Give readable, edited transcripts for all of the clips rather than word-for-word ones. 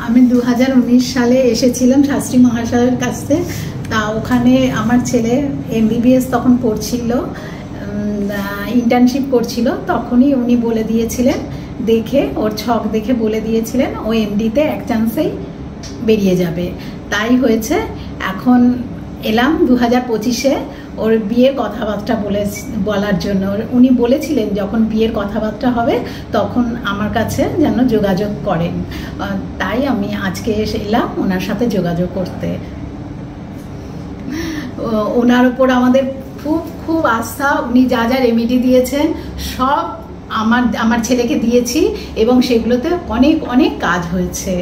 আমি 2019 সালে এসেছিলাম শাস্ত্রী মহাশয়ের কাছে। তা ওখানে আমার ছেলে MBBS তখন পড়ছিল, ইন্টার্নশিপ করছিল। তখনই উনি বলে দিয়েছিলেন, দেখে ওর ছক দেখে বলে দিয়েছিলেন ও MD-তে এক চান্সেই বেরিয়ে যাবে। তাই হয়েছে। এখন এলাম 2025-এ ওর বিয়ের কথাবার্তা বলার জন্য। উনি বলেছিলেন যখন বিয়ের কথাবার্তা হবে তখন আমার কাছে যেন যোগাযোগ করেন। তাই আমি আজকে এলাম ওনার সাথে যোগাযোগ করতে। ওনার উপর আমাদের খুব খুব আস্থা। উনি যা যা রেমেডি দিয়েছেন সব আমার ছেলেকে দিয়েছি এবং সেগুলোতে অনেক অনেক কাজ হয়েছে।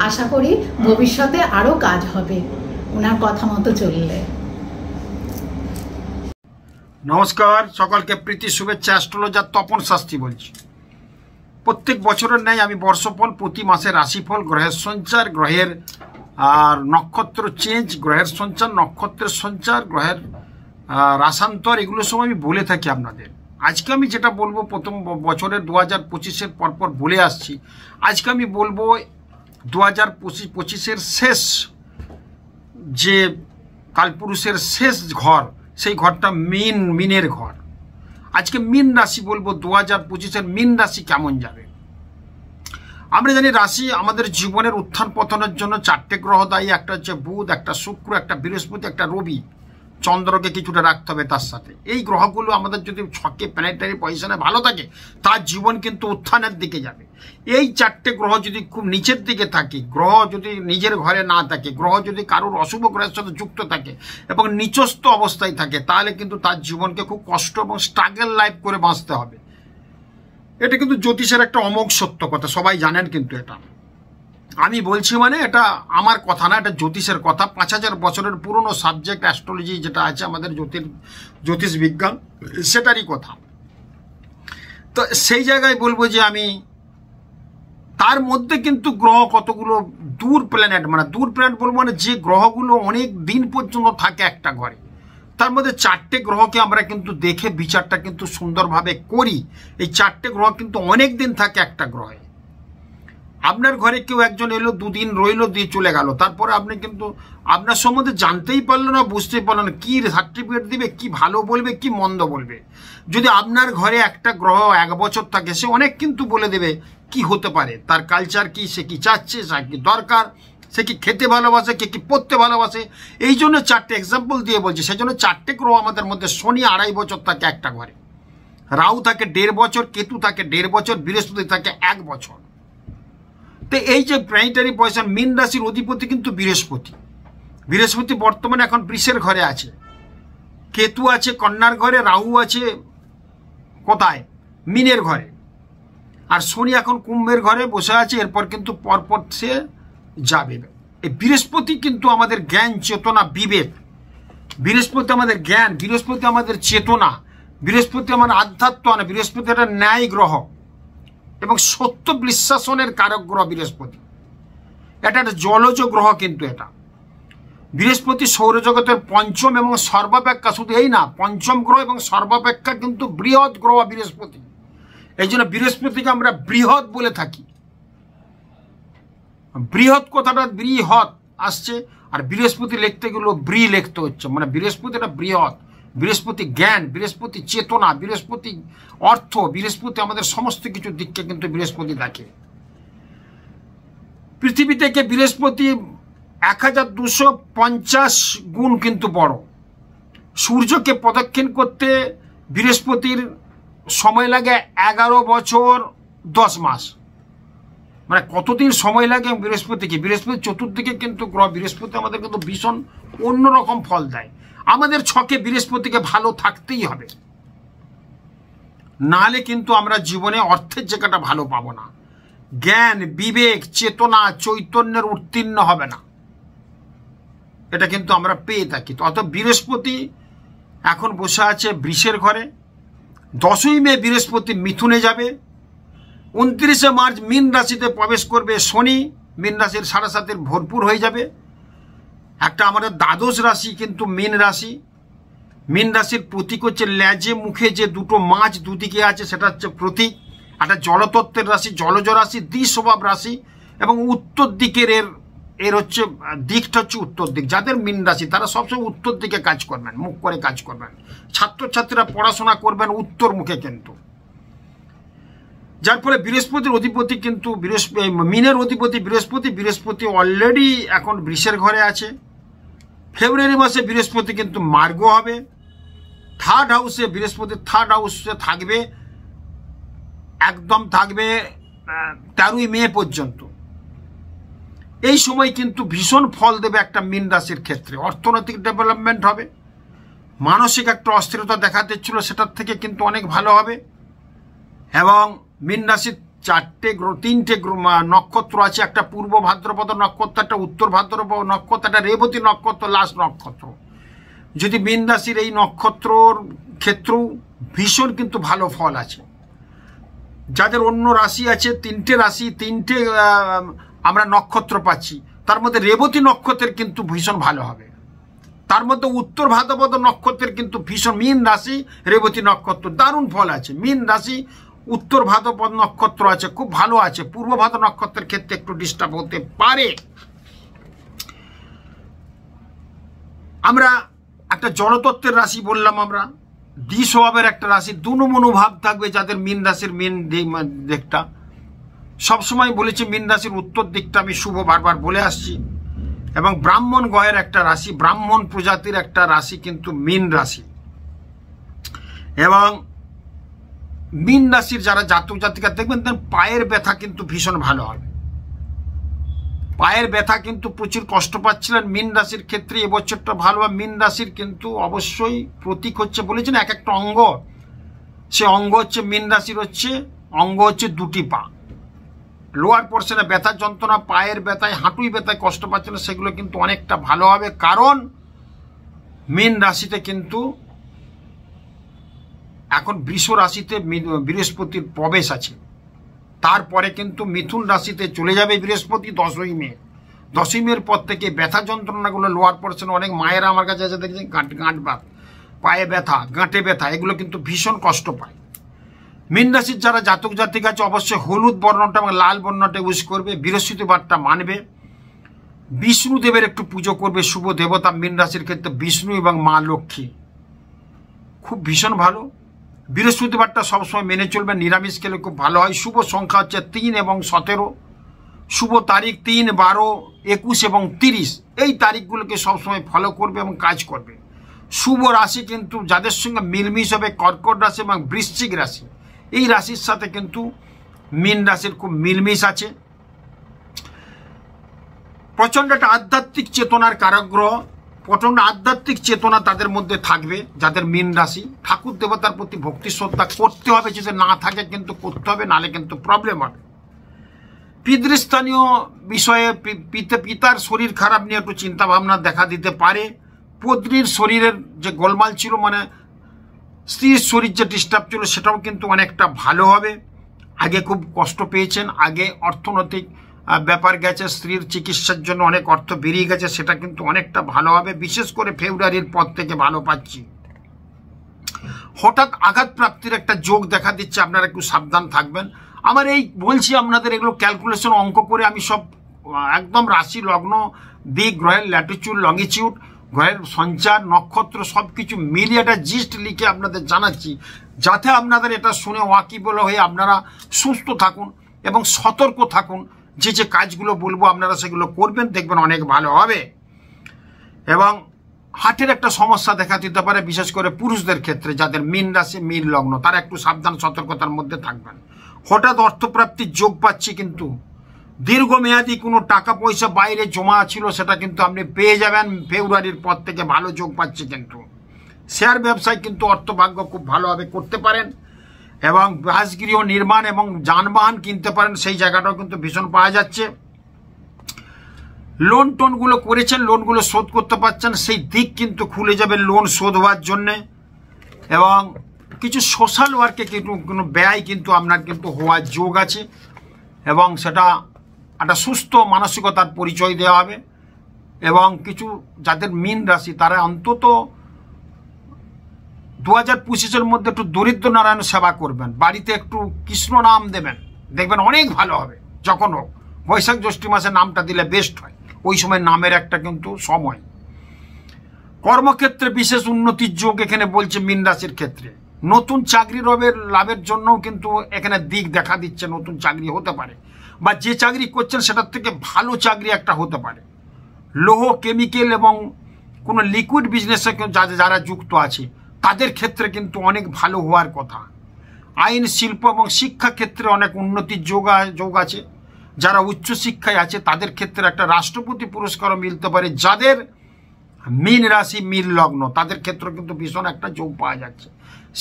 আশা করি ভবিষ্যতে আরও কাজ হবে ওনার কথা মতো চললে। নমস্কার, সকলকে প্রীতি শুভেচ্ছা। অ্যাস্ট্রোলজার তপন শাস্ত্রী বলছি। প্রত্যেক বছরের ন্যায় আমি বর্ষফল, প্রতি মাসে রাশিফল, গ্রহের সঞ্চার, গ্রহের আর নক্ষত্র চেঞ্জ, গ্রহের সঞ্চার, নক্ষত্রের সঞ্চার, গ্রহের রাশান্তর, এগুলো সব আমি বলে থাকি আপনাদের। আজকে আমি যেটা বলবো, প্রথম বছরের 2025-এর পরপর বলে আসছি। আজকে আমি বলবো 2025-এর শেষ যে কালপুরুষের শেষ ঘর, সেই ঘরটা মিনের ঘর। আজকে মিন রাশি বলবো 2025-এর মিন রাশি কেমন যাবে। আমরা জানি রাশি আমাদের জীবনের উত্থান পতনের জন্য 4টে গ্রহ দায়ী। একটা হচ্ছে বুধ, একটা শুক্র, একটা বৃহস্পতি, একটা রবি। চন্দ্রকে কিছুটা রাখতে হবে তার সাথে। এই গ্রহগুলো আমাদের যদি ছকে প্ল্যানেটারি পজিশনে ভালো থাকে তার জীবন কিন্তু উত্থানের দিকে যাবে। এই 4টে গ্রহ যদি খুব নিচের দিকে থাকে, গ্রহ যদি নিজের ঘরে না থাকে, গ্রহ যদি কারোর অশুভ গ্রহের সাথে যুক্ত থাকে এবং নিচস্থ অবস্থায় থাকে, তাহলে কিন্তু তার জীবনকে খুব কষ্ট এবং স্ট্রাগল লাইফ করে বাঁচতে হবে। এটা কিন্তু জ্যোতিষের একটা অমোঘ সত্য কথা, সবাই জানেন। কিন্তু এটা আমি বলছি মানে এটা আমার কথা না, এটা জ্যোতিষের কথা। 5000 বছরের পুরনো সাবজেক্ট অ্যাস্ট্রোলজি যেটা আছে আমাদের জ্যোতিষ বিজ্ঞান, সেটারই কথা। তো সেই জায়গায় বলবো যে আমি তার মধ্যে কিন্তু গ্রহ কতগুলো দূর প্ল্যানেট, মানে দূর প্ল্যানেট বলবো মানে যে গ্রহগুলো অনেক দিন পর্যন্ত থাকে একটা ঘরে, তার মধ্যে 4টে গ্রহকে আমরা কিন্তু দেখে বিচারটা কিন্তু সুন্দরভাবে করি। এই 4টে গ্রহ কিন্তু অনেক দিন থাকে একটা গ্রহে। আপনার ঘরে কেউ একজন এলো, 2 দিন রইলো, দিয়ে চলে গেল, তারপরে আপনি কিন্তু আপনার সম্বন্ধে জানতেই পারলো না, বুঝতেই পারলো না, কি সার্টিফিকেট দিবে, কি ভালো বলবে, কি মন্দ বলবে। যদি আপনার ঘরে একটা গ্রহ 1 বছর থাকে, সে অনেক কিন্তু বলে দেবে কি হতে পারে, তার কালচার কি, সে কি চাচ্ছে, সে কি দরকার, সে কি খেতে ভালোবাসে, কে কি পড়তে ভালোবাসে। এই জন্য 4টে এক্সাম্পল দিয়ে বলছি। সেই জন্য 4টে গ্রহ আমাদের মধ্যে। শনি 2.5 বছর থাকে একটা ঘরে, রাহু থাকে 1.5 বছর, কেতু থাকে 1.5 বছর, বৃহস্পতি থাকে 1 বছর। তো এই যে প্ল্যানেটারি পজিশন, মীন রাশির অধিপতি কিন্তু বৃহস্পতি। বৃহস্পতি বর্তমানে এখন বৃষের ঘরে আছে, কেতু আছে কন্যার ঘরে, রাহু আছে কোথায়, মীনের ঘরে, আর শনি এখন কুম্ভের ঘরে বসে আছে। এরপর কিন্তু পরপর সে যাবে। এই বৃহস্পতি কিন্তু আমাদের জ্ঞান, চেতনা, বিবেক। বৃহস্পতি আমাদের জ্ঞান, বৃহস্পতি আমাদের চেতনা, বৃহস্পতি আমার আধ্যাত্ম, না বৃহস্পতি একটা ন্যায় গ্রহ এবং সত্য বিশ্বাসনের কারক গ্রহ বৃহস্পতি। এটা একটা জলজ গ্রহ কিন্তু এটা। বৃহস্পতি সৌরজগতের পঞ্চম এবং সর্বাপেক্ষা, শুধু এই না, পঞ্চম গ্রহ এবং সর্বাপেক্ষা কিন্তু বৃহৎ গ্রহ বৃহস্পতি। এই জন্য বৃহস্পতিকে আমরা বৃহৎ বলে থাকি। বৃহৎ কথাটা বৃহৎ আসছে, আর বৃহস্পতি লিখতে গেল লিখতে হচ্ছে, মানে বৃহস্পতি এটা বৃহৎ। বৃহস্পতি জ্ঞান, বৃহস্পতি চেতনা, বৃহস্পতি অর্থ, বৃহস্পতি আমাদের সমস্ত কিছু দিককে কিন্তু বৃহস্পতি দেখে। পৃথিবী থেকে বৃহস্পতি 1250 গুণ কিন্তু বড়। সূর্যকে প্রদক্ষিণ করতে বৃহস্পতির সময় লাগে 11 বছর 10 মাস। মানে কতদিন সময় লাগে বৃহস্পতিকে। বৃহস্পতি চতুর্দিকে কিন্তু গ্রহ। বৃহস্পতি আমাদের কিন্তু ভীষণ অন্যরকম ফল দেয়। আমাদের ছকে বৃহস্পতিকে ভালো থাকতেই হবে, নাহলে কিন্তু আমরা জীবনে অর্থের জায়গাটা ভালো পাবো না। জ্ঞান, বিবেক, চেতনা, চৈতন্যের উত্তীর্ণ হবে না, এটা কিন্তু আমরা পেয়ে থাকি। তো অত বৃহস্পতি এখন বসে আছে বৃষের ঘরে। 10ই মে বৃহস্পতি মিথুনে যাবে। 29শে মার্চ মীন রাশিতে প্রবেশ করবে শনি। মীন রাশির 7.5 ভরপুর হয়ে যাবে। একটা আমাদের দ্বাদশ রাশি কিন্তু মীন রাশি। মীন রাশির প্রতীক হচ্ছে লেজে মুখে যে দুটো মাছ দুদিকে আছে, সেটা হচ্ছে প্রতীক। একটা জলতত্ত্বের রাশি, জলজ রাশি, দ্বিস্বভাব রাশি এবং উত্তর দিকের এর হচ্ছে দিকটা হচ্ছে উত্তর দিক। যাদের মীন রাশি তারা সবসময় উত্তর দিকে কাজ করবেন, মুখ করে কাজ করবেন। ছাত্রছাত্রীরা পড়াশোনা করবেন উত্তর মুখে কিন্তু, যার ফলে বৃহস্পতির অধিপতি কিন্তু মীনের অধিপতি বৃহস্পতি অলরেডি এখন বৃষের ঘরে আছে। ফেব্রুয়ারি মাসে বৃহস্পতি কিন্তু মার্গ হবে। থার্ড হাউসে বৃহস্পতি থার্ড হাউসে থাকবে, একদম থাকবে 13ই মে পর্যন্ত। এই সময় কিন্তু ভীষণ ফল দেবে একটা মীন রাশির ক্ষেত্রে। অর্থনৈতিক ডেভেলপমেন্ট হবে, মানসিক একটা অস্থিরতা দেখা দিচ্ছিল সেটার থেকে কিন্তু অনেক ভালো হবে। এবং মীন রাশির তিনটে নক্ষত্র আছে, একটা পূর্ব ভাদ্রপদ নক্ষত্র, একটা উত্তর ভাদ্রপদ নক্ষত্র, একটা রেবতী নক্ষত্র, লাস্ট নক্ষত্র। যদি মীন রাশির এই নক্ষত্রর ক্ষেত্রেও ভীষণ কিন্তু ভালো ফল আছে। যাদের অন্য রাশি আছে, তিনটে আমরা নক্ষত্র পাচ্ছি, তার মধ্যে রেবতী নক্ষত্রের কিন্তু ভীষণ ভালো হবে। তার মধ্যে উত্তর ভাদ্রপদ নক্ষত্রের কিন্তু ভীষণ, মীন রাশি রেবতী নক্ষত্র দারুণ ফল আছে। মীন রাশি উত্তর ভাদ্রপদ নক্ষত্র আছে, খুব ভালো আছে। পূর্ব ভাদ্র নক্ষত্রের ক্ষেত্রে একটু ডিস্টার্ব হতে পারে। আমরা একটা জলতত্ত্বের রাশি বললাম, আমরা দ্বিস্বভাবের একটা রাশি, দুনুমনুভাব থাকবে যাদের মীন রাশির মীন দিকটা। সবসময় বলেছি মীন রাশির উত্তর দিকটা আমি শুভ, বারবার বলে আসছি। এবং ব্রাহ্মণ গয়ের একটা রাশি, ব্রাহ্মণ প্রজাতির একটা রাশি কিন্তু মীন রাশি। এবং মীন রাশির যারা জাতক জাতিকা দেখবেন পায়ের ব্যথা কিন্তু ভীষণ ভালো হবে। পায়ের ব্যথা কিন্তু প্রচুর কষ্ট পাচ্ছিলেন মীন রাশির ক্ষেত্রে, এবছরটা ভালো হবে। মীন রাশির কিন্তু অবশ্যই প্রতীক হচ্ছে, বলেছেন এক একটা অঙ্গ, সে অঙ্গ হচ্ছে মীন রাশির অঙ্গ হচ্ছে দুটি পা। লোয়ার পোর্শনে ব্যথা যন্ত্রণা, পায়ের ব্যথায়, হাঁটুই ব্যথায় কষ্ট পাচ্ছেন, সেগুলো কিন্তু অনেকটা ভালো হবে। কারণ মীন রাশিতে কিন্তু এখন বৃষ রাশিতে বৃহস্পতির প্রবেশ আছে। তারপরে কিন্তু মিথুন রাশিতে চলে যাবে বৃহস্পতি 10ই মে। 10ই মের পর থেকে ব্যথা যন্ত্রণাগুলো লোয়ার পোর্শনে, অনেক মায়েরা আমার কাছে এসে দেখছেন গাঁট ব্যথা, পায়ে ব্যথা, গাঁটে ব্যথা, এগুলো কিন্তু ভীষণ কষ্ট পায়। মীন রাশির যারা জাতক জাতিক আছে অবশ্যই হলুদ বর্ণটা এবং লাল বর্ণটা ইউজ করবে, বৃহস্পতিবারটা মানবে, বিষ্ণুদেবের একটু পুজো করবে। শুভ দেবতা মীন রাশির ক্ষেত্রে বিষ্ণু এবং মা লক্ষ্মী, খুব ভীষণ ভালো। বৃহস্পতিবারটা সবসময় মেনে চলবে, নিরামিষ খেলে খুব ভালো হয়। শুভ সংখ্যা হচ্ছে 3 এবং 17। শুভ তারিখ 3, 12, 21 এবং 30। এই তারিখগুলোকে সবসময় ফলো করবে এবং কাজ করবে। শুভ রাশি কিন্তু যাদের সঙ্গে মিলমিশ হবে কর্কট রাশি এবং বৃশ্চিক রাশি। এই রাশির সাথে কিন্তু মীন রাশির খুব মিলমিশ আছে। প্রচণ্ড একটা আধ্যাত্মিক চেতনার কারক গ্রহ, প্রচণ্ড আধ্যাত্মিক চেতনা তাদের মধ্যে থাকবে যাদের মীন রাশি। ঠাকুর দেবতার প্রতি ভক্তি শ্রদ্ধা করতে হবে, যদি না থাকে কিন্তু করতে হবে, নাহলে কিন্তু প্রবলেম হবে। পিতৃস্থানীয় বিষয়ে পিতার শরীর খারাপ নিয়ে একটু চিন্তা ভাবনা দেখা দিতে পারে। পত্নীর শরীরের যে গোলমাল ছিল, মানে স্ত্রীর শরীর যে ডিস্টার্ব ছিল, সেটাও কিন্তু অনেকটা ভালো হবে। আগে খুব কষ্ট পেয়েছেন, আগে অর্থনৈতিক ব্যাপার গেছে, স্ত্রীর চিকিৎসার জন্য অনেক অর্থ বেরিয়ে গেছে, সেটা কিন্তু অনেকটা ভালো হবে। বিশেষ করে ফেব্রুয়ারির পর থেকে ভালো পাচ্ছি। হঠাৎ আঘাত প্রাপ্তির একটা যোগ দেখা দিচ্ছে, আপনারা একটু সাবধান থাকবেন। আমার এই বলছি আপনাদের, এগুলো ক্যালকুলেশন অঙ্ক করে আমি সব একদম রাশি লগ্ন দিক, গ্রহের ল্যাটিটিউড লঙ্গিটিউড, গ্রহের সঞ্চার, নক্ষত্র সব কিছু মিলিয়ে একটা জিস্ট লিখে আপনাদের জানাচ্ছি, যাতে আপনাদের এটা শুনে ওয়াকিবল হয়ে আপনারা সুস্থ থাকুন এবং সতর্ক থাকুন। যে যে কাজগুলো বলবো আপনারা সেগুলো করবেন, দেখবেন অনেক ভালো হবে। এবং হার্টের একটা সমস্যা দেখা দিতে পারে, বিশেষ করে পুরুষদের ক্ষেত্রে যাদের মীন রাশি মীন লগ্ন, তারা একটু সাবধান সতর্কতার মধ্যে থাকবেন। হঠাৎ অর্থপ্রাপ্তির যোগ পাচ্ছি, কিন্তু দীর্ঘমেয়াদী কোনো টাকা পয়সা বাইরে জমা ছিল সেটা কিন্তু আপনি পেয়ে যাবেন। ফেব্রুয়ারির পর থেকে ভালো যোগ পাচ্ছি। কিন্তু শেয়ার ব্যবসায় কিন্তু অর্থভাগ্য খুব ভালোভাবে করতে পারেন এবং বাসগৃহ নির্মাণ এবং যানবাহন কিনতে পারেন, সেই জায়গাটাও কিন্তু ভীষণ পাওয়া যাচ্ছে। লোন টোনগুলো করেছেন, লোনগুলো শোধ করতে পারছেন, সেই দিক কিন্তু খুলে যাবে লোন শোধ হওয়ার জন্যে। এবং কিছু সোশ্যাল ওয়ার্কে কিন্তু কোনো ব্যয় কিন্তু আপনার কিন্তু হওয়ার যোগ আছে, এবং সেটা একটা সুস্থ মানসিকতার পরিচয় দেওয়া হবে। এবং কিছু যাদের মীন রাশি, তারা অন্তত 2025-এর মধ্যে একটু দরিদ্র নারায়ণ সেবা করবেন, বাড়িতে একটু কৃষ্ণ নাম দেবেন, দেখবেন অনেক ভালো হবে। যখন হোক বৈশাখ জ্যৈষ্ঠ মাসে নামটা দিলে বেস্ট হয়, ওই সময় নামের একটা কিন্তু সময়। কর্মক্ষেত্রে বিশেষ উন্নতির যোগ এখানে বলছে মীন রাশির ক্ষেত্রে। নতুন চাকরি লাভের জন্যও কিন্তু এখানে দিক দেখা দিচ্ছে, নতুন চাকরি হতে পারে, বা যে চাকরি করছেন সেটার থেকে ভালো চাকরি একটা হতে পারে। লৌহ, কেমিক্যাল এবং কোনো লিকুইড বিজনেসে যারা যুক্ত আছে তাদের ক্ষেত্রে কিন্তু অনেক ভালো হওয়ার কথা। আইন, শিল্প এবং শিক্ষা ক্ষেত্রে অনেক উন্নতির যোগ আছে। যারা উচ্চশিক্ষায় আছে তাদের ক্ষেত্রে একটা রাষ্ট্রপতি পুরস্কারও মিলতে পারে। যাদের মীন রাশি, মীন লগ্ন, তাদের ক্ষেত্রে কিন্তু ভীষণ একটা যোগ পাওয়া যাচ্ছে।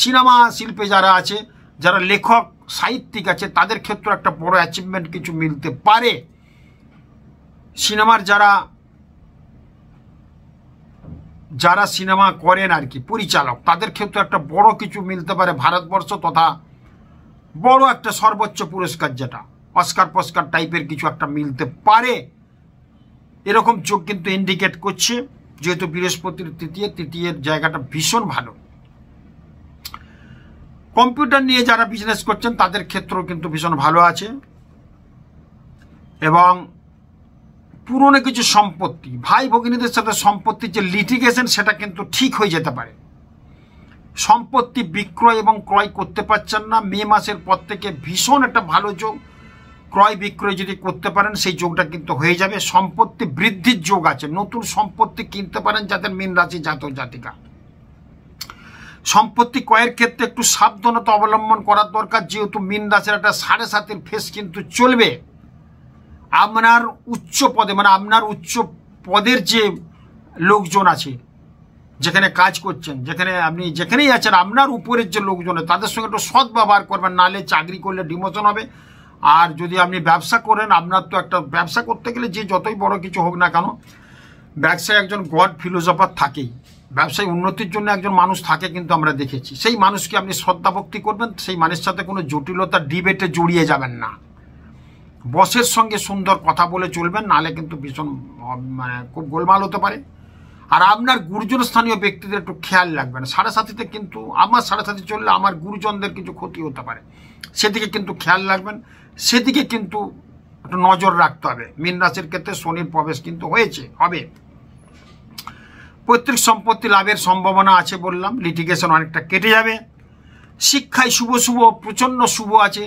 সিনেমা শিল্পে যারা আছে, যারা লেখক সাহিত্যিক আছে, তাদের ক্ষেত্রে একটা বড় অ্যাচিভমেন্ট কিছু মিলতে পারে। সিনেমার যারা সিনেমা করেন আর কি, পরিচালক, তাদের ক্ষেত্রে একটা বড় কিছু মিলতে পারে। ভারতবর্ষ তথা বড় একটা সর্বোচ্চ পুরস্কার, যেটা অস্কার ফস্কার টাইপের কিছু একটা মিলতে পারে, এরকম যোগ কিন্তু ইন্ডিকেট করছে। যেহেতু বৃহস্পতির তৃতীয়ের জায়গাটা ভীষণ ভালো। কম্পিউটার নিয়ে যারা বিজনেস করছেন তাদের ক্ষেত্রেও কিন্তু ভীষণ ভালো আছে। এবং পুরনো কিছু সম্পত্তি, ভাই ভগিনীদের সাথে সম্পত্তির যে লিটিগেশন, সেটা কিন্তু ঠিক হয়ে যেতে পারে। সম্পত্তি বিক্রয় এবং ক্রয় করতে পারছেন না, মে মাসের পর থেকে ভীষণ একটা ভালো যোগ। ক্রয় বিক্রয় যদি করতে পারেন সেই যোগটা কিন্তু হয়ে যাবে। সম্পত্তি বৃদ্ধির যোগ আছে, নতুন সম্পত্তি কিনতে পারেন যাদের মীন রাশি জাতক জাতিকা। সম্পত্তি ক্রয়ের ক্ষেত্রে একটু সাবধানতা অবলম্বন করার দরকার, যেহেতু মীন রাশির একটা 7.5 ফেস কিন্তু চলবে। আপনার উচ্চ পদে, মানে আপনার উচ্চ পদের যে লোকজন আছে, যেখানে কাজ করছেন, যেখানে আপনি যেখানেই আছেন, আপনার উপরের যে লোকজন তাদের সঙ্গে একটু সৎ ব্যবহার করবেন, নাহলে চাকরি করলে ডিমোশন হবে। আর যদি আপনি ব্যবসা করেন, আপনার তো একটা ব্যবসা করতে গেলে যে যতই বড় কিছু হোক না কেন, ব্যবসায় একজন গড ফিলোসফার থাকেই, ব্যবসায় উন্নতির জন্য একজন মানুষ থাকে, কিন্তু আমরা দেখেছি সেই মানুষকে আপনি শ্রদ্ধা ভক্তি করবেন, সেই মানুষের সাথে কোনো জটিলতা ডিবেটে জড়িয়ে যাবেন না। বসের সঙ্গে সুন্দর কথা বলে চলবেন, নাহলে কিন্তু ভীষণ মানে খুব গোলমাল হতে পারে। আর আপনার গুরুজন স্থানীয় ব্যক্তিদের একটু খেয়াল রাখবেন। 7.5 কিন্তু আমার 7.5 চললে আমার গুরুজনদের কিছু ক্ষতি হতে পারে, সেদিকে কিন্তু খেয়াল রাখবেন, সেদিকে কিন্তু একটু নজর রাখতে হবে। মীন রাশির ক্ষেত্রে শনির প্রবেশ কিন্তু হবে। পৈতৃক সম্পত্তি লাভের সম্ভাবনা আছে বললাম, লিটিগেশন অনেকটা কেটে যাবে। শিক্ষায় শুভ প্রচণ্ড শুভ আছে।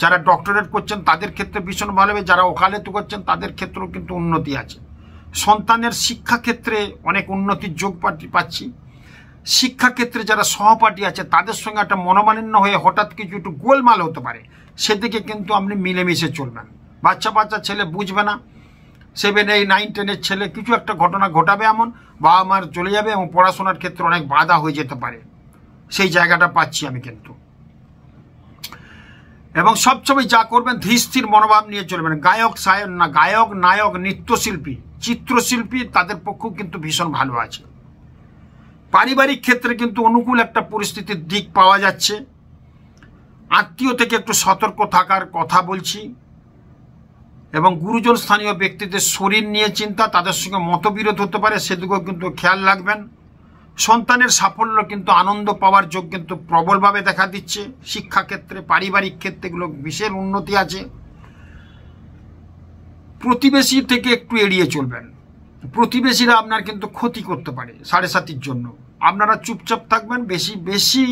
যারা ডক্টরেট করছেন তাদের ক্ষেত্রে ভীষণ ভালো হবে। যারা ওকালতি করছেন তাদের ক্ষেত্রেও কিন্তু উন্নতি আছে। সন্তানের শিক্ষাক্ষেত্রে অনেক উন্নতির যোগ পাচ্ছি। শিক্ষাক্ষেত্রে যারা সহপাঠী আছে তাদের সঙ্গে একটা মনোমালিন্য হয়ে হঠাৎ কিছু একটু গোলমাল হতে পারে, সেদিকে কিন্তু আপনি মিলেমিশে চলবেন। বাচ্চা ছেলে বুঝবে না, 7, 8, 9, 10 ছেলে কিছু একটা ঘটনা ঘটাবে, এমন বাবা মার চলে যাবে এবং পড়াশোনার ক্ষেত্রে অনেক বাধা হয়ে যেতে পারে, সেই জায়গাটা পাচ্ছি আমি কিন্তু। এবং সবসময় যা করবেন ধীর স্থির মনোভাব নিয়ে চলবেন। গায়ক, নায়ক, নৃত্যশিল্পী, চিত্রশিল্পী, তাদের পক্ষেও কিন্তু ভীষণ ভালো আছে। পারিবারিক ক্ষেত্রে কিন্তু অনুকূল একটা পরিস্থিতির দিক পাওয়া যাচ্ছে। আত্মীয় থেকে একটু সতর্ক থাকার কথা বলছি। এবং গুরুজন স্থানীয় ব্যক্তিদের শরীর নিয়ে চিন্তা, তাদের সঙ্গে মতবিরোধ হতে পারে, সেদিকেও কিন্তু খেয়াল রাখবেন। সন্তানের সাফল্য কিন্তু আনন্দ পাওয়ার যোগ কিন্তু প্রবলভাবে দেখা দিচ্ছে। শিক্ষাক্ষেত্রে, পারিবারিক ক্ষেত্রে এগুলো বিশেষ উন্নতি আছে। প্রতিবেশী থেকে একটু এড়িয়ে চলবেন, প্রতিবেশীরা আপনার কিন্তু ক্ষতি করতে পারে 7.5 জন্য। আপনারা চুপচাপ থাকবেন, বেশি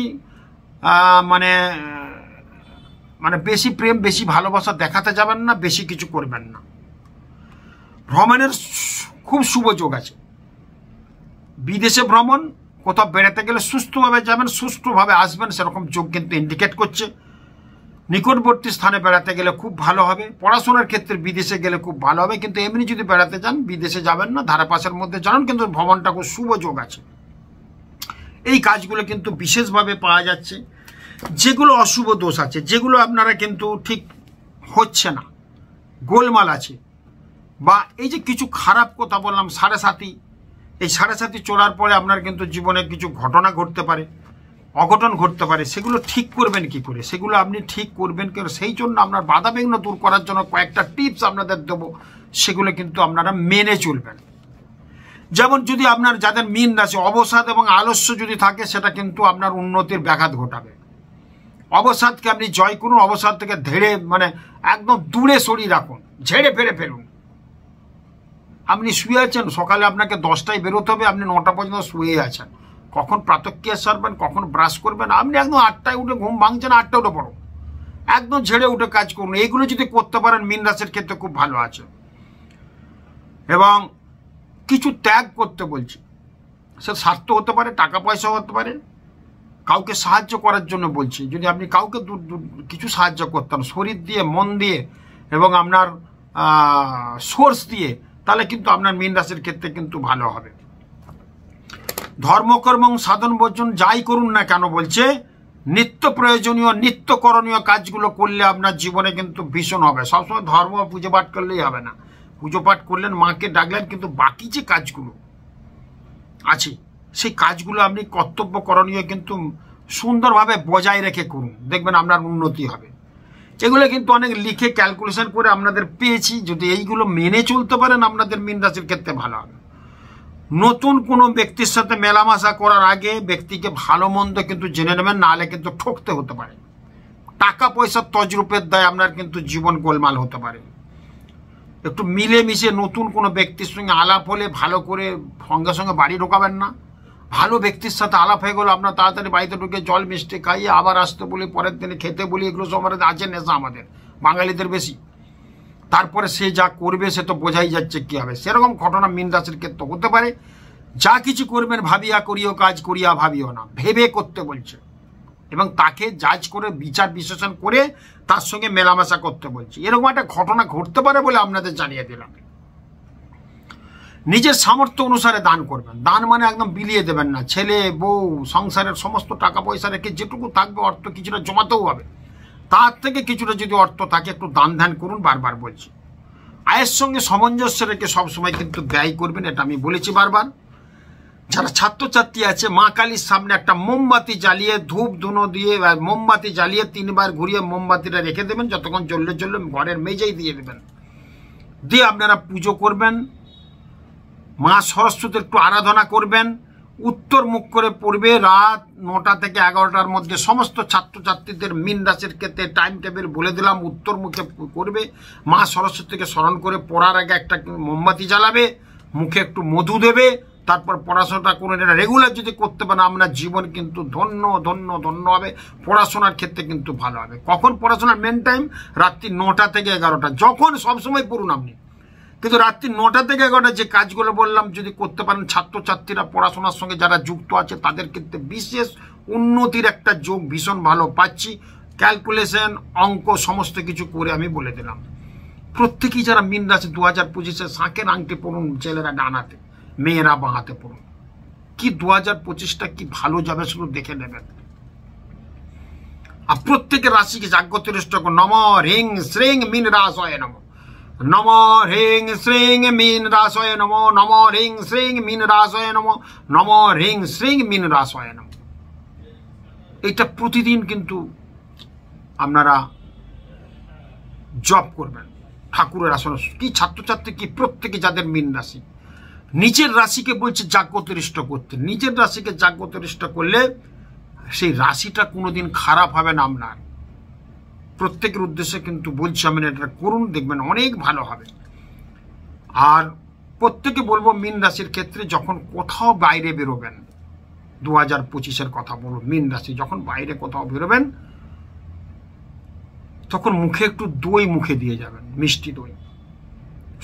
মানে বেশি প্রেম, বেশি ভালোবাসা দেখাতে যাবেন না, বেশি কিছু করবেন না। ভ্রমণের খুব শুভ যোগ আছে। বিদেশে ভ্রমণ, কোথাও বেড়াতে গেলে সুস্থভাবে যাবেন, সুস্থভাবে আসবেন, সেরকম যোগ কিন্তু ইন্ডিকেট করছে। নিকটবর্তী স্থানে বেড়াতে গেলে খুব ভালো হবে। পড়াশোনার ক্ষেত্রে বিদেশে গেলে খুব ভালো হবে, কিন্তু এমনি যদি বেড়াতে যান বিদেশে যাবেন না, ধারাপাশের মধ্যে জানুন, কিন্তু ভ্রমণটা খুব শুভ যোগ আছে। এই কাজগুলো কিন্তু বিশেষভাবে পাওয়া যাচ্ছে। যেগুলো অশুভ দোষ আছে, যেগুলো আপনারা কিন্তু ঠিক হচ্ছে না, গোলমাল আছে, বা এই যে কিছু খারাপ কথা বললাম 7.5, এই 7.5 চলার পরে আপনার কিন্তু জীবনে কিছু ঘটনা ঘটতে পারে, অঘটন ঘটতে পারে। সেগুলো ঠিক করবেন কি করে, সেগুলো আপনি ঠিক করবেন কি করে, সেই জন্য আপনার বাধাবিঘ্ন দূর করার জন্য কয়েকটা টিপস আপনাদের দেবো, সেগুলো কিন্তু আপনারা মেনে চলবেন। যেমন যদি আপনার যাদের মীন রাশি, অবসাদ এবং আলস্য যদি থাকে, সেটা কিন্তু আপনার উন্নতির ব্যাঘাত ঘটাবে। অবসাদকে আপনি জয় করুন, অবসাদ থেকে ধেড়ে মানে একদম দূরে সরিয়ে রাখুন, ঝেড়ে ফেরে ফেলুন। আপনি শুয়ে আছেন, সকালে আপনাকে 10টায় বেরোতে হবে, আপনি 9টা পর্যন্ত শুয়ে আছেন, কখন প্রাতঃক্রিয়া সারবেন, কখন ব্রাশ করবেন, আপনি একদম 8টায় উঠে ঘুম ভাঙছেন, 8টায় উঠে পড়ো, একদম ঝেড়ে উঠে কাজ করুন। এইগুলো যদি করতে পারেন মীন রাশির ক্ষেত্রে খুব ভালো আছে। এবং কিছু ত্যাগ করতে বলছি, সে স্বার্থ হতে পারে, টাকা পয়সা হতে পারে, কাউকে সাহায্য করার জন্য বলছি। যদি আপনি কাউকে কিছু সাহায্য করতেন শরীর দিয়ে, মন দিয়ে এবং আপনার সোর্স দিয়ে, তাহলে কিন্তু আপনার মীন রাশির ক্ষেত্রে কিন্তু ভালো হবে। ধর্মকর্ম এবং সাধন ভোজন যাই করুন না কেন বলছে, নিত্য প্রয়োজনীয় নিত্য করণীয় কাজগুলো করলে আপনার জীবনে কিন্তু ভীষণ হবে। সবসময় ধর্ম পুজো পাঠ করলেই হবে না, পুজো পাঠ করলেন, মাকে ডাকলেন, কিন্তু বাকি যে কাজগুলো আছে সেই কাজগুলো আপনি কর্তব্য করণীয় কিন্তু সুন্দরভাবে বজায় রেখে করুন, দেখবেন আপনার উন্নতি হবে। এগুলো কিন্তু অনেক লিখে ক্যালকুলেশন করে আপনাদের পেয়েছি, যদি এইগুলো মেনে চলতে পারেন আপনাদের মীন রাশির ক্ষেত্রে ভালো হবে। নতুন কোনো ব্যক্তির সাথে মেলামেশা করার আগে ব্যক্তিকে ভালো মন্দ কিন্তু জেনে নেবেন, নাহলে কিন্তু ঠকতে হতে পারে। টাকা পয়সার তজরূপের দায় আপনার কিন্তু জীবন গোলমাল হতে পারে। একটু মিলেমিশে নতুন কোনো ব্যক্তির সঙ্গে আলাপ হলে ভালো করে সঙ্গে সঙ্গে বাড়ি ঢোকাবেন না। ভালো ব্যক্তির সাথে আলাপ হয়ে গেলো, আপনার তাড়াতাড়ি বাড়িতে ঢুকে জল মিষ্টি খাইয়ে আবার আসতে বলি, পরের দিনে খেতে বলি, এগুলো সব আমাদের আছে নেশা, আমাদের বাঙালিদের বেশি। তারপরে সে যা করবে সে তো বোঝাই যাচ্ছে কী হবে। সেরকম ঘটনা মীন রাশির ক্ষেত্রে হতে পারে। যা কিছু করবেন ভাবিয়া করিও, কাজ করিয়া ভাবিও না, ভেবে করতে বলছে। এবং তাকে জাজ করে বিচার বিশ্লেষণ করে তার সঙ্গে মেলামেশা করতে বলছি। এরকম একটা ঘটনা ঘটতে পারে বলে আপনাদের জানিয়ে দিলাম। নিজের সামর্থ্য অনুসারে দান করবেন। দান মানে একদম বিলিয়ে দেবেন না। ছেলে বউ সংসারের সমস্ত টাকা পয়সা রেখে যেটুকু থাকবে অর্থ কিছুটা জমাতেও হবে, তার থেকে কিছুটা যদি অর্থ থাকে একটু দান ধ্যান করুন, বারবার বলছি। আয়ের সঙ্গে সামঞ্জস্য রেখে সবসময় কিন্তু ব্যয় করবেন, এটা আমি বলেছি বারবার। যারা ছাত্রছাত্রী আছে, মা কালীর সামনে একটা মোমবাতি জ্বালিয়ে, ধূপ ধুনো দিয়ে মোমবাতি জ্বালিয়ে 3বার ঘুরিয়ে মোমবাতিটা রেখে দেবেন, যতক্ষণ জ্বললে জ্বললে ঘরের মেঝেই দিয়ে দেবেন, দিয়ে আপনারা পুজো করবেন। মা সরস্বতীর একটু আরাধনা করবেন। উত্তর মুখ করে পড়বে। রাত 9টা থেকে 11টার মধ্যে সমস্ত ছাত্রছাত্রীদের মীন রাশির ক্ষেত্রে টাইম টেবিল বলে দিলাম, উত্তর মুখে করবে। মা সরস্বতীকে স্মরণ করে পড়ার আগে একটা মোমবাতি জ্বালাবে, মুখে একটু মধু দেবে, তারপর পড়াশোনাটা করে এটা রেগুলার যদি করতে পারেন আপনার জীবন কিন্তু ধন্য ধন্য ধন্য হবে। পড়াশোনার ক্ষেত্রে কিন্তু ভালো হবে। কখন পড়াশোনার মেন টাইম? রাত্রি 9টা থেকে 11টা, যখন সবসময় পড়ুন আপনি, কিন্তু রাত্রি 9টা থেকে 11টা যে কাজগুলো বললাম যদি করতে পারেন, ছাত্রছাত্রীরা পড়াশোনার সঙ্গে যারা যুক্ত আছে তাদের ক্ষেত্রে বিশেষ উন্নতির একটা যোগ ভীষণ ভালো পাচ্ছি। ক্যালকুলেশন, অঙ্ক সমস্ত কিছু করে আমি বলে দিলাম। প্রত্যেকেই যারা মীন রাশি 2025-এ শাঁখের আংটি পড়ুন, ছেলেরা ডানাতে, মেয়েরা বাঁহাতে পড়ুন। কি 2025টা কি ভালো যাবে শুধু দেখে নেবেন। আর প্রত্যেকের রাশিকে জাগ্রত করুন। নম হ্রিং শ্রিং মীন রাশয়ে নম, নম হ্রিং শ্রিং মীন রাশয়ে নম, নম হ্রিং শ্রিং মীন রাশয়ে নম, নম হ্রিং শ্রিং মীন রাশয়ে নম। এটা প্রতিদিন কিন্তু আপনারা জপ করবেন ঠাকুরের আসনে। কি ছাত্রছাত্রী কি প্রত্যেকে যাদের মীন রাশি, নিজের রাশিকে বলছে জাগ্রতরিষ্ট করতে। নিজের রাশিকে জাগ্রতরিষ্ট করলে সেই রাশিটা কোনোদিন খারাপ হবে না আপনার। প্রত্যেকের উদ্দেশ্যে কিন্তু বলছি আমি, এটা করুন, দেখবেন অনেক ভালো হবে। আর প্রত্যেকে বলবো মীন রাশির ক্ষেত্রে যখন কোথাও বাইরে বেরোবেন, 2025-এর কথা বলবো, মীন রাশি যখন বাইরে কোথাও বেরোবেন তখন মুখে একটু দই মুখে দিয়ে যাবেন, মিষ্টি দই।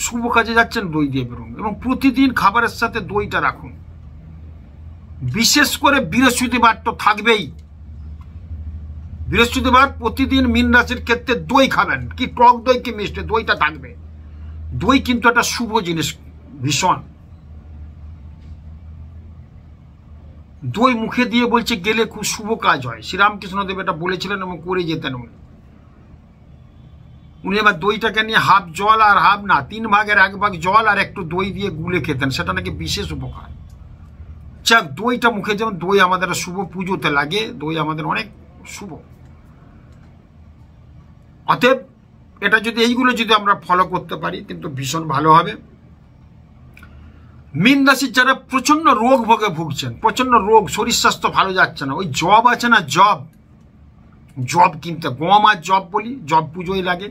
শুভ কাজে যাচ্ছেন, দই দিয়ে বেরোন। এবং প্রতিদিন খাবারের সাথে দইটা রাখুন। বিশেষ করে বৃহস্পতিবার তো থাকবেই। বৃহস্পতিবার প্রতিদিন মীন রাশির ক্ষেত্রে দই খাবেন, কি টক দই কি মিষ্টি, দইটা থাকবে। দই কিন্তু একটা শুভ জিনিস ভীষণ। দই মুখে দিয়ে বলছে গেলে খুব শুভ কাজ হয়। শ্রীরামকৃষ্ণদেব এটা বলেছিলেন এবং করে যেতেন উনি। উনি আবার দইটাকে নিয়ে হাফ জল আর হাফ না, 3 ভাগের 1 ভাগ জল আর একটু দই দিয়ে গুলে খেতেন, সেটা নাকি বিশেষ উপকার। যাক, দইটা মুখে, যেমন দই আমাদের শুভ পুজোতে লাগে, দই আমাদের অনেক শুভ। অতএব এটা যদি এইগুলো যদি আমরা ফলো করতে পারি কিন্তু ভীষণ ভালো হবে। মীন রাশির যারা প্রচন্ড রোগ ভোগে ভুগছেন, প্রচন্ড রোগ, শরীর স্বাস্থ্য ভালো যাচ্ছে না, ওই জব আছে না, জব জব কিনতে, গম আর জব বলি, জব পুজোয় লাগে।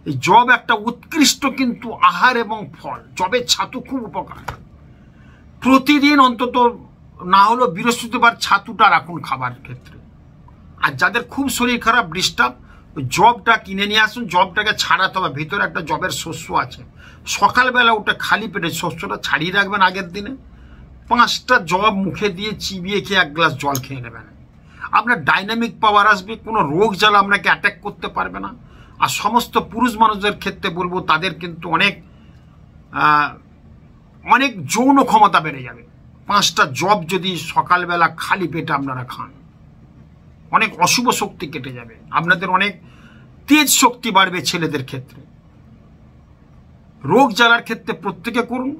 এই জব একটা উৎকৃষ্ট কিন্তু আহার এবং ফল। জবের ছাতু খুব উপকার। প্রতিদিন অন্তত না হলো বৃহস্পতিবার ছাতুটা রাখুন খাবার ক্ষেত্রে। আর যাদের খুব শরীর খারাপ, ডিস্টার্ব, জবটা কিনে নিয়ে আসুন। জবটাকে ছাড়াতে হবে, ভিতরে একটা জবের শস্য আছে। সকালবেলা উঠে খালি পেটে শস্যটা ছাড়িয়ে রাখবেন আগের দিনে। 5টা জব মুখে দিয়ে চিবিয়ে খেয়ে 1 গ্লাস জল খেয়ে নেবেন। আপনার ডাইনামিক পাওয়ার আসবে, কোনো রোগ জ্বালা আপনাকে অ্যাটাক করতে পারবে না। আর সমস্ত পুরুষ মানুষদের ক্ষেত্রে বলবো, তাদের কিন্তু অনেক যৌন ক্ষমতা বেড়ে যাবে। 5টা জব যদি সকালবেলা খালি পেটে আপনারা খান, অনেক অশুভ শক্তি কেটে যাবে, আপনাদের অনেক তেজ শক্তি বাড়বে। ছেলেদের ক্ষেত্রে রোগ জ্বালার ক্ষেত্রে প্রত্যেকে করুন।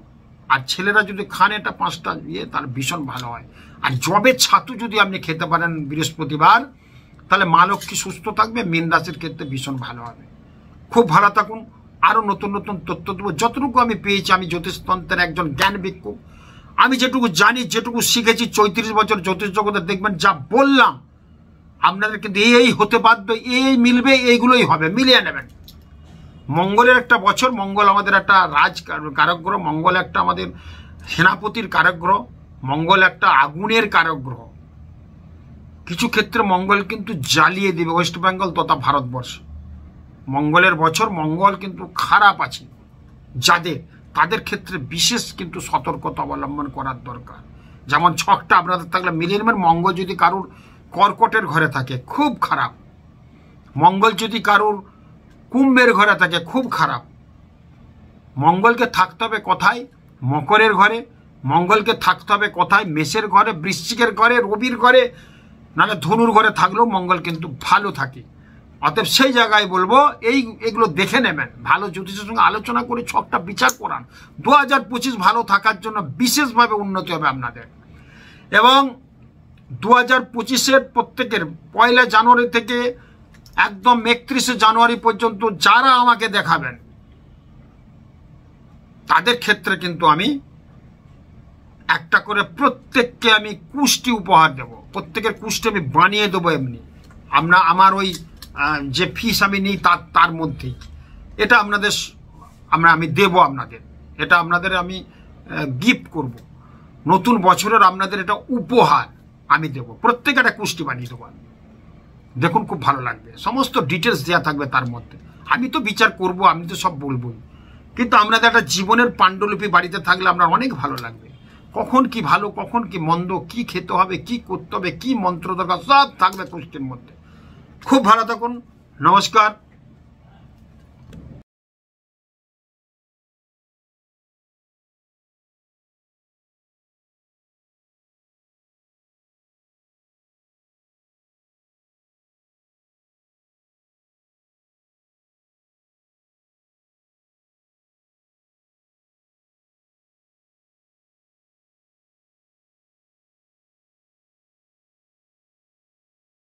আর ছেলেরা যদি খান এটা 5টা তাহলে ভীষণ ভালো হয়। আর জবের ছাতু যদি আপনি খেতে পারেন বৃহস্পতিবার, তাহলে মা লক্ষ্মী সুস্থ থাকবে। মীন রাশির ক্ষেত্রে ভীষণ ভালো হবে। খুব ভালো থাকুন। আরও নতুন নতুন তথ্য দেবো। যতটুকু আমি পেয়েছি, আমি জ্যোতিষতন্ত্রের একজন জ্ঞান ভিক্ষুক। আমি যেটুকু জানি, যেটুকু শিখেছি, 34 বছর জ্যোতিষ জগতে দেখবেন যা বললাম আপনাদের কিন্তু এই হতে বাধ্য, এই মিলবে, এইগুলোই হবে, মিলিয়ে নেবেন। মঙ্গলের একটা বছর। মঙ্গল আমাদের একটা রাজ কারক গ্রহ। মঙ্গল একটা আমাদের সেনাপতির কারক গ্রহ। মঙ্গল একটা আগুনের কারক গ্রহ। কিছু ক্ষেত্রে মঙ্গল কিন্তু জ্বালিয়ে দেবে ওয়েস্ট বেঙ্গল তথা ভারতবর্ষ। মঙ্গলের বছর। মঙ্গল কিন্তু খারাপ আছে যাদের, তাদের ক্ষেত্রে বিশেষ কিন্তু সতর্কতা অবলম্বন করার দরকার। যেমন ছকটা আপনাদের থাকলে মিলিয়ে নেবেন। মঙ্গল যদি কারুর কর্কটের ঘরে থাকে, খুব খারাপ। মঙ্গল যদি কারুর কুম্ভের ঘরে থাকে, খুব খারাপ। মঙ্গলকে থাকতে হবে কোথায়? মকরের ঘরে। মঙ্গলকে থাকতে হবে কোথায়? মেষের ঘরে, বৃশ্চিকের ঘরে, রবির ঘরে, নাহলে ধনুর ঘরে থাকলেও মঙ্গল কিন্তু ভালো থাকে। অতএব সেই জায়গায় বলবো এইগুলো দেখে নেবেন। ভালো জ্যোতিষের সঙ্গে আলোচনা করে ছকটা বিচার করান। 2025 ভালো থাকার জন্য বিশেষভাবে উন্নতি হবে আপনাদের। এবং 2025-এর প্রত্যেকের 1 জানুয়ারি থেকে একদম 31 জানুয়ারি পর্যন্ত যারা আমাকে দেখাবেন, তাদের ক্ষেত্রে কিন্তু আমি একটা করে প্রত্যেককে আমি কুষ্টি উপহার দেব। প্রত্যেকের কুষ্টি আমি বানিয়ে দেবো এমনি। আমার ওই যে ফিস আমি নিই তার মধ্যেই এটা আপনাদের আমি দেব আপনাদের। এটা আপনাদের আমি গিফট করব। নতুন বছরের আপনাদের এটা উপহার আমি দেব। প্রত্যেকে একটা কুষ্টি বানিয়ে দেবো। দেখুন খুব ভালো লাগবে। সমস্ত ডিটেলস দেওয়া থাকবে তার মধ্যে। আমি তো বিচার করব, আমি তো সব বলবই, কিন্তু আপনাদের একটা জীবনের পাণ্ডুলিপি বাড়িতে থাকলে আপনার অনেক ভালো লাগবে। কখন কি ভালো, কখন কি মন্দ, কি খেতে হবে, কি করতে হবে, কি মন্ত্র দরকার, সব থাকবে কুষ্টির মধ্যে। খুব ভালো থাকুন। নমস্কার।